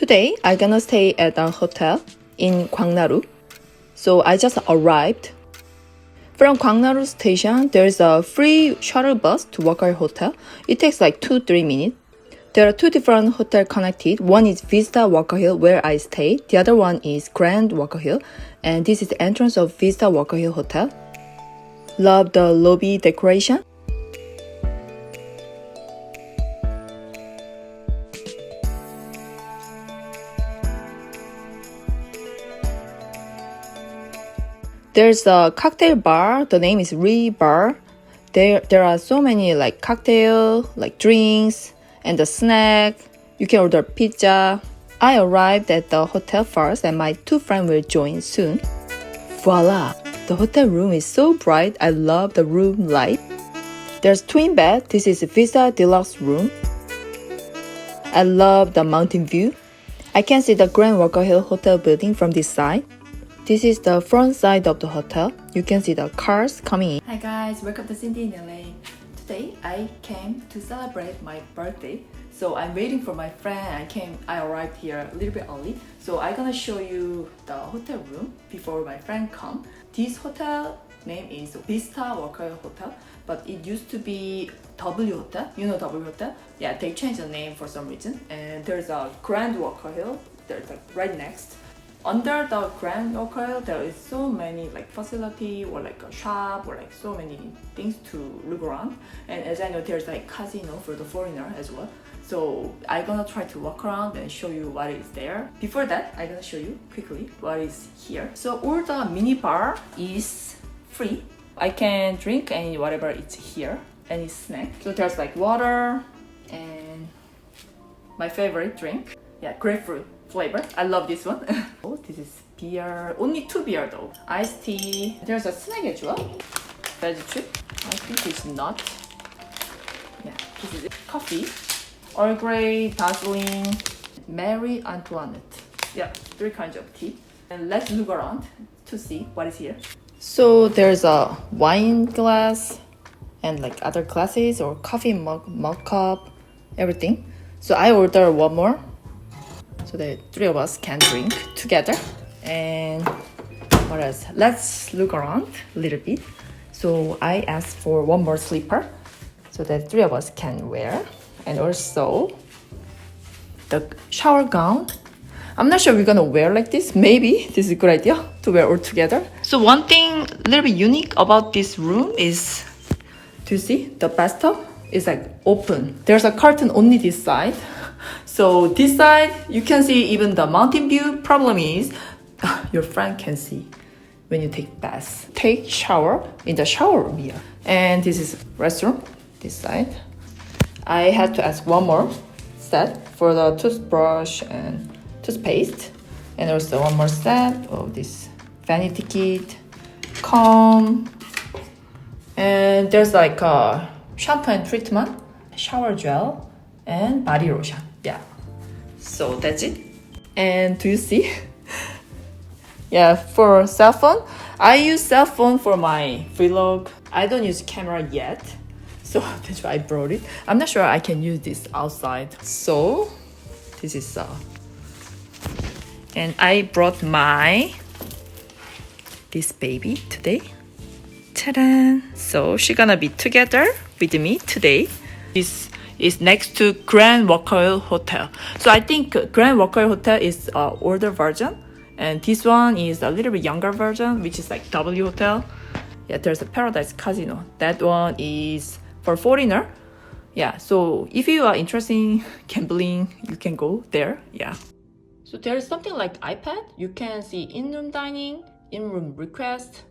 Today, I'm gonna stay at a hotel in Gwangnaru. So I just arrived. From Gwangnaru station, there's a free shuttle bus to Wakail Hotel. It takes like 2-3 minutes. There are two different hotels connected. One is Vista Wakail, where I stay. The other one is Grand Wakail, and this is the entrance of Vista Wakail Hotel. Love the lobby decoration. There's a cocktail bar. The name is Ri Bar. There are so many like cocktail, like drinks, and the snack. You can order pizza. I arrived at the hotel first, and my two friends will join soon. Voila! The hotel room is so bright. I love the room light. There's twin bed. This is Vista Deluxe room. I love the mountain view. I can see the Grand Wakail Hotel building from this side. This is the front side of the hotel. You can see the cars coming in. Hi guys, welcome to Cindy in LA. Today I came to celebrate my birthday. So I'm waiting for my friend. I arrived here a little bit early. So I'm gonna show you the hotel room before my friend come. This hotel name is Vista Wakail Hotel, but it used to be W Hotel. You know W Hotel? Yeah, they changed the name for some reason. And there's a Grand Wakail. There's like right next. Under the Grand Wakail, there is so many like facility or like a shop or like so many things to look around. And as I know, there's like casino for the foreigner as well. So I'm gonna try to walk around and show you what is there. Before that, I'm gonna show you quickly what is here. So all the mini bar is free. I can drink any whatever it's here, any snack. So there's like water and my favorite drink. Yeah, grapefruit flavor. I love this one. Oh, this is beer. Only 2 beer though. Iced tea. There's a snack as well. Veggie chip. I think it's not. Yeah, this is it. Coffee. Earl Grey, Dazzling, Marie Antoinette. Yeah, 3 kinds of tea. And let's look around to see what is here. So there's a wine glass and like other glasses or coffee mug cup, everything. So I order one more. So the 3 of us can drink together. And what else? Let's look around a little bit. So I asked for one more slipper so that 3 of us can wear. And also the shower gown. I'm not sure we're gonna wear like this. Maybe this is a good idea to wear all together. So one thing a little bit unique about this room is, do you see the bathtub is like open. There's a curtain only this side. So this side, you can see even the mountain view. Problem is, your friend can see when you take bath. Take shower in the shower room here. And this is restroom, this side. I had to ask one more set for the toothbrush and toothpaste. And also one more set of this vanity kit, comb. And there's like a shampoo and treatment, shower gel, and body lotion. Yeah, so that's it. And do you see? Yeah, for cell phone, I use cell phone for my vlog. I don't use camera yet, so that's why I brought it. I'm not sure I can use this outside. So this is and I brought this baby today. Ta-da! So she's gonna be together with me today. This is next to Grand Wakail Hotel. So I think Grand Wakail Hotel is an older version, and this one is a little bit younger version, which is like W Hotel. Yeah, there's a Paradise Casino. That one is for foreigner. Yeah, so if you are interested in gambling, you can go there. Yeah. So there's something like iPad. You can see in-room dining, in-room request,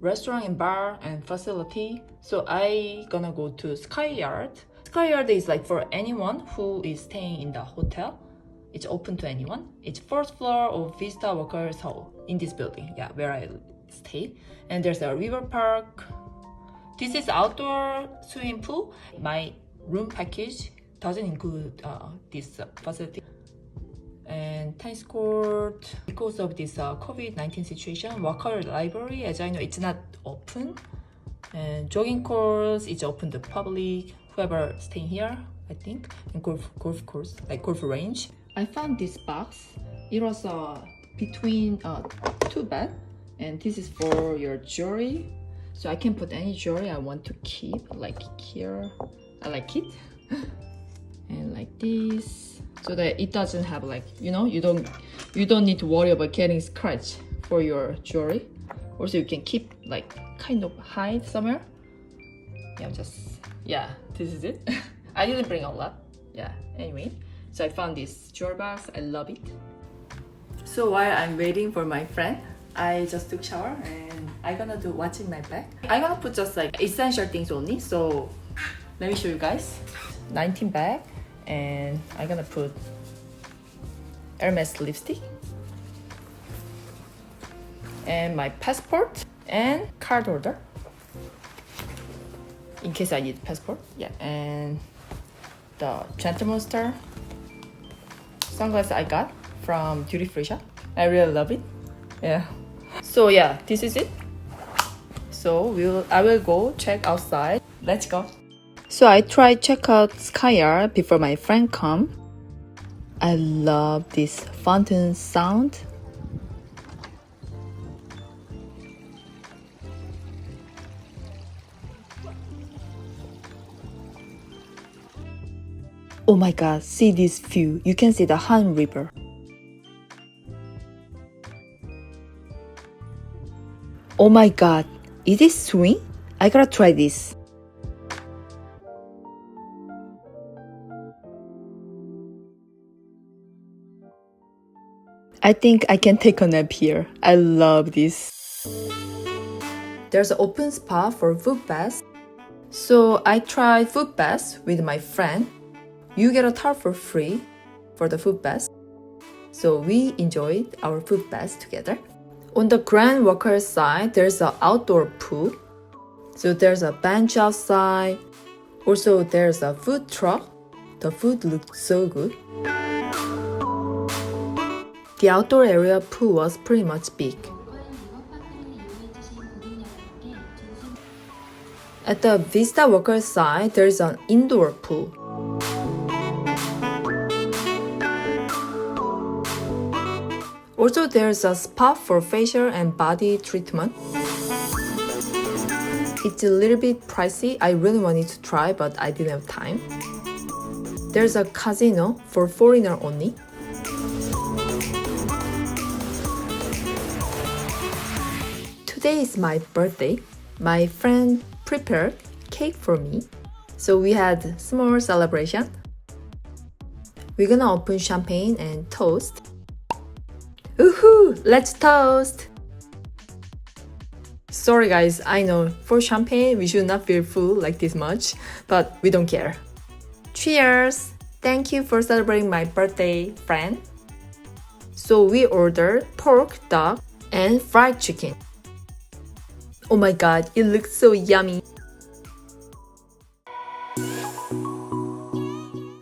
restaurant and bar and facility. So I gonna go to Sky Yard. Sky Yard is like for anyone who is staying in the hotel. It's open to anyone. It's 4th floor of Vista Wakail Hall in this building. Yeah, where I stay. And there's a river park. This is outdoor swimming pool. My room package doesn't include this facility. And tennis court. Because of this COVID-19 situation, Wakail Library, as I know, it's not open. And jogging course is open to public. Whoever staying here, I think, and golf course, like golf range. I found this box. It was between two bed, and this is for your jewelry. So I can put any jewelry I want to keep, like here. I like it. And like this, so that it doesn't have like, you know, you don't need to worry about getting scratch for your jewelry. Also, you can keep like kind of hide somewhere. Yeah, this is it. I didn't bring a lot. Yeah, anyway, so I found this jewelry box. I love it. So while I'm waiting for my friend, I just took shower and I'm gonna do what's in my bag. I'm gonna put just like essential things only. So let me show you guys. 19 bag, and I'm gonna put Hermes lipstick and my passport and card holder in case I need passport. Yeah, and the Gentle Monster sunglasses I got from duty free shop. I really love it. Yeah. So yeah, this is it. So I will go check outside. Let's go. So I tried check out Skyyard before my friend come. I love this fountain sound. Oh my god, see this view. You can see the Han River. Oh my god, is this swing? I gotta try this. I think I can take a nap here. I love this. There's an open spa for foot baths. So I tried foot baths with my friend. You get a towel for free for the foot bath. So we enjoyed our foot bath together. On the Grand Walker side, there's an outdoor pool. So there's a bench outside. Also, there's a food truck. The food looked so good. The outdoor area pool was pretty much big. At the Vista Walker side, there's an indoor pool. Also, there's a spa for facial and body treatment. It's a little bit pricey. I really wanted to try, but I didn't have time. There's a casino for foreigner only. Today is my birthday. My friend prepared cake for me. So we had small celebration. We're gonna open champagne and toast. Woohoo! Let's toast! Sorry guys, I know for champagne we should not feel full like this much, but we don't care. Cheers! Thank you for celebrating my birthday, friend. So we ordered pork, duck, and fried chicken. Oh my god, it looks so yummy.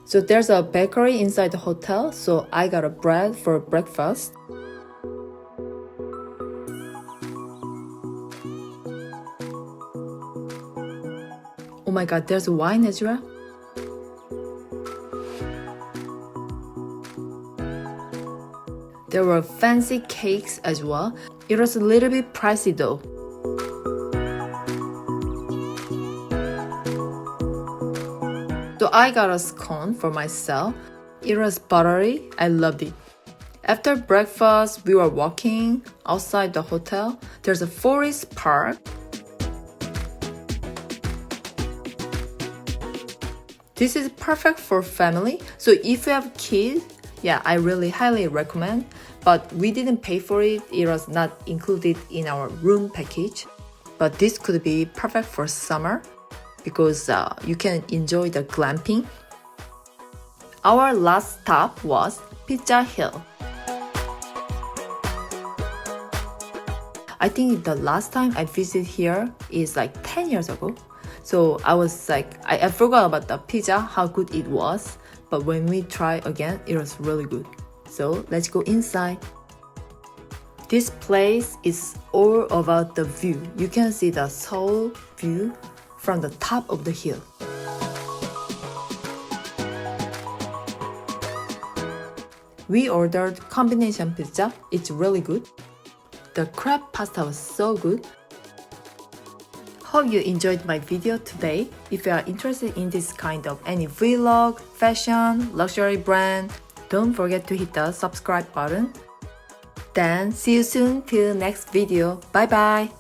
So there's a bakery inside the hotel, so I got a bread for breakfast. Oh my god, there's wine as well. There were fancy cakes as well. It was a little bit pricey though. So I got a scone for myself. It was buttery. I loved it. After breakfast, we were walking outside the hotel. There's a forest park. This is perfect for family. So if you have kids, yeah, I really highly recommend. But we didn't pay for it. It was not included in our room package. But this could be perfect for summer because you can enjoy the glamping. Our last stop was Pizza Hill. I think the last time I visited here is like 10 years ago. So I was like, I forgot about the pizza, how good it was. But when we try again, it was really good. So let's go inside. This place is all about the view. You can see the Seoul view from the top of the hill. We ordered combination pizza. It's really good. The crab pasta was so good. Hope you enjoyed my video today. If you are interested in this kind of any vlog, fashion, luxury brand, don't forget to hit the subscribe button. Then see you soon till next video. Bye bye.